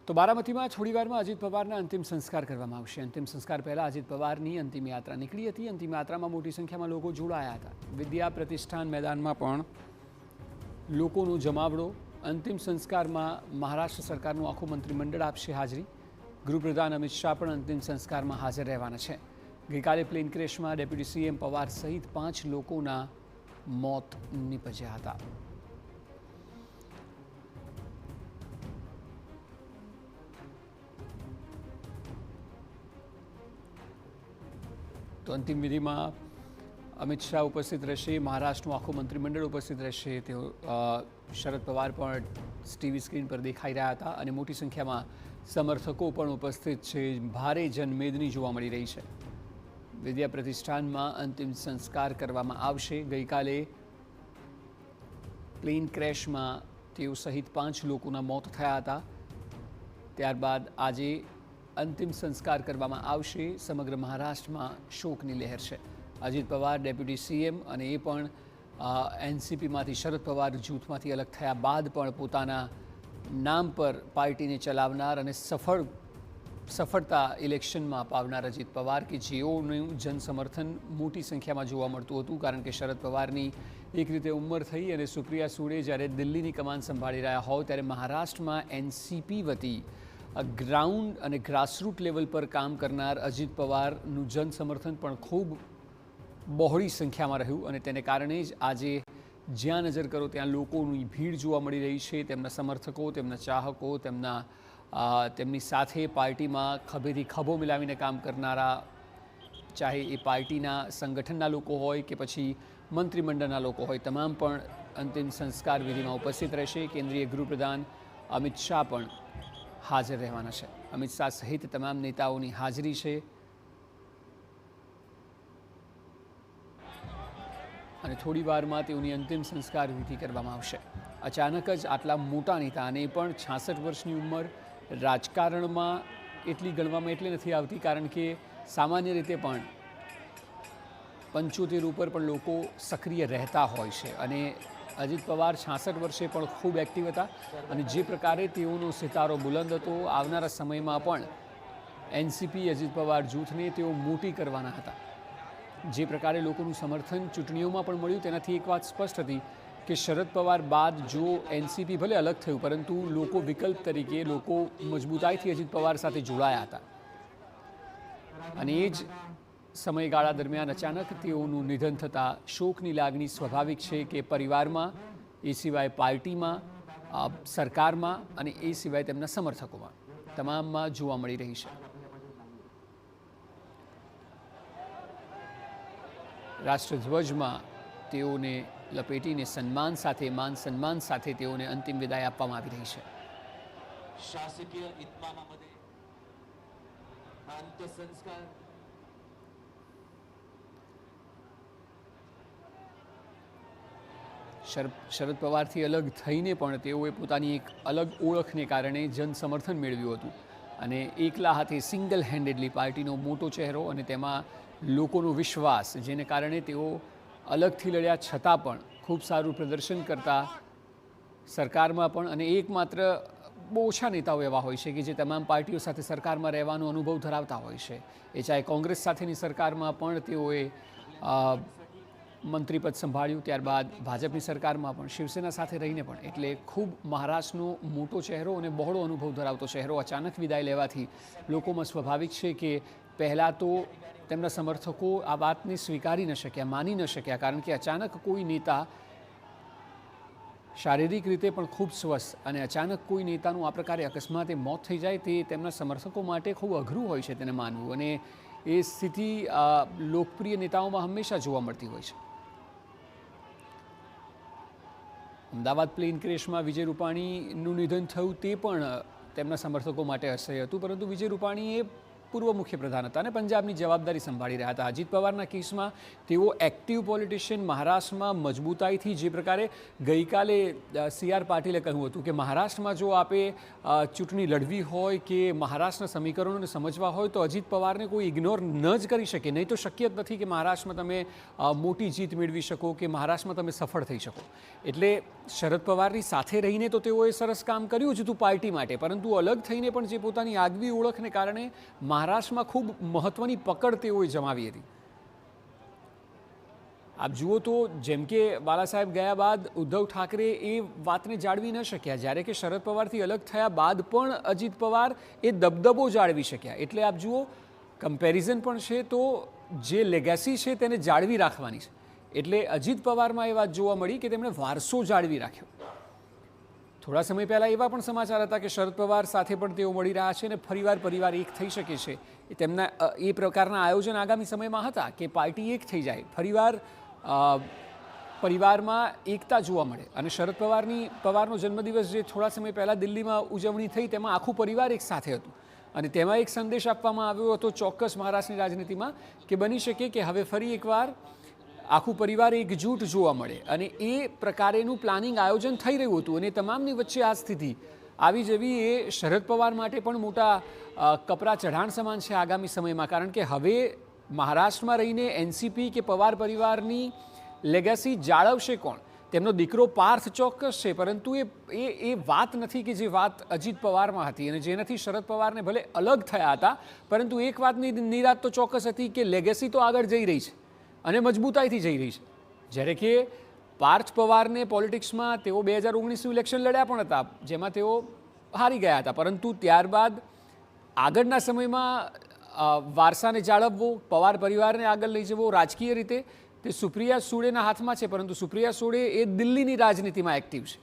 તો બારામતીમાં થોડીવારમાં અજીત પવારના અંતિમ સંસ્કાર કરવામાં આવશે। અંતિમ સંસ્કાર પહેલાં અજીત પવારની અંતિમ યાત્રા નીકળી હતી। અંતિમ યાત્રામાં મોટી સંખ્યામાં લોકો જોડાયા હતા। વિદ્યા પ્રતિષ્ઠાન મેદાનમાં પણ લોકોનો જમાવડો। અંતિમ સંસ્કારમાં મહારાષ્ટ્ર સરકારનું આખું મંત્રીમંડળ આપશે હાજરી। ગૃહપ્રધાન અમિત શાહ પણ અંતિમ સંસ્કારમાં હાજર રહેવાના છે। ગઈકાલે પ્લેન ક્રેશમાં ડેપ્યુટી સીએમ પવાર સહિત 5 લોકોના મોત નીપજ્યા હતા। તો અંતિમ વિધિમાં અમિત શાહ ઉપસ્થિત રહેશે। મહારાષ્ટ્રનું આખું મંત્રીમંડળ ઉપસ્થિત રહેશે। તેઓ શરદ પવાર પણ ટીવી સ્ક્રીન પર દેખાઈ રહ્યા હતા અને મોટી સંખ્યામાં સમર્થકો પણ ઉપસ્થિત છે। ભારે જનમેદની જોવા મળી રહી છે। વિદ્યા પ્રતિષ્ઠાનમાં અંતિમ સંસ્કાર કરવામાં આવશે। ગઈકાલે પ્લેન ક્રેશમાં તેઓ સહિત 5 લોકોના મોત થયા હતા। ત્યારબાદ આજે અંતિમ સંસ્કાર કરવામાં આવશે। સમગ્ર મહારાષ્ટ્રમાં શોકની લહેર છે। અજીત પવાર ડેપ્યુટી સીએમ અને એ પણ એનસીપીમાંથી શરદ પવાર જૂથમાંથી અલગ થયા બાદ પણ પોતાના નામ પર પાર્ટીને ચલાવનાર અને સફળતા ઇલેક્શનમાં અપાવનાર અજીત પવાર કે જેઓનું જનસમર્થન મોટી સંખ્યામાં જોવા મળતું હતું, કારણ કે શરદ પવારની એક રીતે ઉંમર થઈ અને સુપ્રિયા સુળે જ્યારે દિલ્હીની કમાન સંભાળી રહ્યા હોય ત્યારે મહારાષ્ટ્રમાં એનસીપી વતી ગ્રાઉન્ડ અને ગ્રાસરૂટ લેવલ પર કામ કરનાર અજીત પવારનું જનસમર્થન પણ ખૂબ બહોળી સંખ્યામાં રહ્યું અને તેને કારણે જ આજે જ્યાં નજર કરો ત્યાં લોકોની ભીડ જોવા મળી રહી છે। તેમના સમર્થકો, તેમના ચાહકો, તેમની સાથે પાર્ટીમાં ખભેથી ખભો મિલાવીને કામ કરનારા, ચાહે એ પાર્ટીના સંગઠનના લોકો હોય કે પછી મંત્રીમંડળના લોકો હોય, તમામ પણ અંતિમ સંસ્કાર વિધિમાં ઉપસ્થિત રહેશે। કેન્દ્રીય ગૃહપ્રધાન અમિત શાહ પણ હાજર રહેવાના છે। અમિત શાહ સહિત તમામ નેતાઓની હાજરી છે અને થોડી વારમાં તેઓની અંતિમ સંસ્કાર વિધિ કરવામાં આવશે। અચાનક જ આટલા મોટા નેતા અને એ પણ 66 વર્ષની ઉંમર રાજકારણમાં એટલી ગણવામાં એટલે નથી આવતી, કારણ કે સામાન્ય રીતે પણ 75 ઉપર પણ લોકો સક્રિય રહેતા હોય છે અને અજીત પવાર 66 વર્ષે પણ ખૂબ એક્ટિવ હતા અને જે પ્રકારે તેઓનો સિતારો બુલંદ હતો, આવનારા સમયમાં પણ એનસીપી અજીત પવાર જૂથને તેઓ મોટી કરવાના હતા। જે પ્રકારે લોકોનું સમર્થન ચૂંટણીઓમાં પણ મળ્યું તેનાથી એક વાત સ્પષ્ટ હતી કે શરદ પવાર બાદ જો એનસીપી ભલે અલગ થયું પરંતુ લોકો વિકલ્પ તરીકે લોકો મજબૂતાઈથી અજીત પવાર સાથે જોડાયા હતા અને એ જ સમયગાળા દરમિયાન અચાનક તેઓનું નિધન થતાં શોકની લાગણી સ્વાભાવિક છે કે પરિવારમાં, એ સિવાય પાર્ટીમાં, સરકારમાં અને એ સિવાય તેમના સમર્થકોમાં તમામમાં જોવા મળી રહી છે। રાષ્ટ્રધ્વજમાં તેઓને લપેટીને માન સન્માન સાથે તેઓને અંતિમ વિદાય આપવામાં આવી રહી છે। शासकीय इतमामामध्ये अंत्यसंस्कार શરદ પવારથી અલગ થઈને પણ તેઓએ પોતાની એક અલગ ઓળખને કારણે જન સમર્થન મેળવ્યું હતું અને એકલા હાથે સિંગલ હેન્ડેડલી પાર્ટીનો મોટો ચહેરો અને તેમાં લોકોનો વિશ્વાસ, જેને કારણે તેઓ અલગથી લડ્યા છતાં પણ ખૂબ સારું પ્રદર્શન કરતા સરકારમાં પણ, અને એકમાત્ર બહુ ઓછા નેતાઓ એવા હોય છે કે જે તમામ પાર્ટીઓ સાથે સરકારમાં રહેવાનો અનુભવ ધરાવતા હોય છે। એ ચાહે કોંગ્રેસ સાથેની સરકારમાં પણ તેઓએ મંત્રીપદ સંભાળ્યું, ત્યારબાદ ભાજપની સરકારમાં પણ શિવસેના સાથે રહીને પણ, એટલે ખૂબ મહારાષ્ટ્રનો મોટો ચહેરો અને બહોળો અનુભવ ધરાવતો ચહેરો અચાનક વિદાય લેવાથી લોકોમાં સ્વાભાવિક છે કે પહેલાં તો તેમના સમર્થકો આ વાતને સ્વીકારી ન શક્યા, માની ન શક્યા, કારણ કે અચાનક કોઈ નેતા શારીરિક રીતે પણ ખૂબ સ્વસ્થ અને અચાનક કોઈ નેતાનું આ પ્રકારે અકસ્માતે મોત થઈ જાય તે તેમના સમર્થકો માટે ખૂબ અઘરું હોય છે તેને માનવું, અને એ સ્થિતિ લોકપ્રિય નેતાઓમાં હંમેશા જોવા મળતી હોય છે। અમદાવાદ પ્લેન ક્રેશમાં વિજય રૂપાણીનું નિધન થયું તે પણ તેમના સમર્થકો માટે અસહ્ય હતું, પરંતુ વિજય રૂપાણીએ પૂર્વ મુખ્યપ્રધાન હતા અને પંજાબની જવાબદારી સંભાળી રહ્યા હતા. અજીત પવારના કેસમાં તેઓ એક્ટિવ પોલિટિશિયન મહારાષ્ટ્રમાં મજબૂતાઈથી જે પ્રકારે ગઈકાલે CR પાટીલે કહ્યું હતું કે મહારાષ્ટ્રમાં જો આપે ચૂંટણી લડવી હોય કે મહારાષ્ટ્રના સમીકરણોને સમજવા હોય તો અજીત પવારને કોઈ ઇગ્નોર ન જ કરી શકે. નહીં તો શક્ય જ નથી કે મહારાષ્ટ્રમાં તમે મોટી જીત મેળવી શકો કે મહારાષ્ટ્રમાં તમે સફળ થઈ શકો. એટલે શરદ પવારની સાથે રહીને તો તેઓએ સરસ કામ કર્યું જ હતું પાર્ટી માટે, પરંતુ અલગ થઈને પણ જે પોતાની આગવી ઓળખને કારણે મહારાષ્ટ્રમાં ખૂબ મહત્વની પકડ તેઓએ જમાવી હતી. આપ જુઓ તો જેમ કે બાલા સાહેબ ગયા બાદ ઉદ્ધવ ઠાકરે એ વાતને જાળવી ન શક્યા, જ્યારે કે શરદ પવારથી અલગ થયા બાદ પણ અજીત પવાર એ દબદબો જાળવી શક્યા. એટલે આપ જુઓ કમ્પેરિઝન પણ છે તો જે લેગેસી છે તેને જાળવી રાખવાની છે. એટલે અજીત પવારમાં એ વાત જોવા મળી કે તેમણે વારસો જાળવી રાખ્યો. થોડા સમય પહેલાં એવા પણ સમાચાર હતા કે શરદ પવાર સાથે પણ તેઓ મળી રહ્યા છે અને ફરીવાર પરિવાર એક થઈ શકે છે. તેમના એ પ્રકારના આયોજન આગામી સમયમાં હતા કે પાર્ટી એક થઈ જાય, ફરીવાર પરિવારમાં એકતા જોવા મળે. અને શરદ પવારનો જન્મદિવસ જે થોડા સમય પહેલાં દિલ્હીમાં ઉજવણી થઈ તેમાં આખું પરિવાર એક સાથે હતું અને તેમાં એક સંદેશ આપવામાં આવ્યો હતો ચોક્કસ મહારાષ્ટ્રની રાજનીતિમાં કે બની શકે કે હવે ફરી એકવાર આખું પરિવાર એકજૂટ જોવા મળે. અને એ પ્રકારેનું પ્લાનિંગ આયોજન થઈ રહ્યું હતું અને તમામની વચ્ચે આ સ્થિતિ આવી જવી એ શરદ પવાર માટે પણ મોટા કપરા ચઢાણ સમાન છે આગામી સમયમાં. કારણ કે હવે મહારાષ્ટ્રમાં રહીને એનસીપી કે પવાર પરિવારની લેગેસી જાળવશે કોણ? તેમનો દીકરો પાર્થ ચોક્કસ છે, પરંતુ એ વાત નથી કે જે વાત અજીત પવારમાં હતી અને જેનાથી શરદ પવારને ભલે અલગ થયા હતા, પરંતુ એક વાતની નિરાત તો ચોક્કસ હતી કે લેગેસી તો આગળ જઈ રહી છે અને મજબૂતાઈથી જઈ રહી છે. જ્યારે કે પાર્થ પવારને પોલિટિક્સમાં તેઓ 2019નું ઇલેક્શન લડ્યા પણ હતા જેમાં તેઓ હારી ગયા હતા, પરંતુ ત્યારબાદ આગળના સમયમાં વારસાને જાળવવો, પવાર પરિવારને આગળ લઈ જવો રાજકીય રીતે તે સુપ્રિયા સુળેના હાથમાં છે. પરંતુ સુપ્રિયા સુળે એ દિલ્હીની રાજનીતિમાં એક્ટિવ છે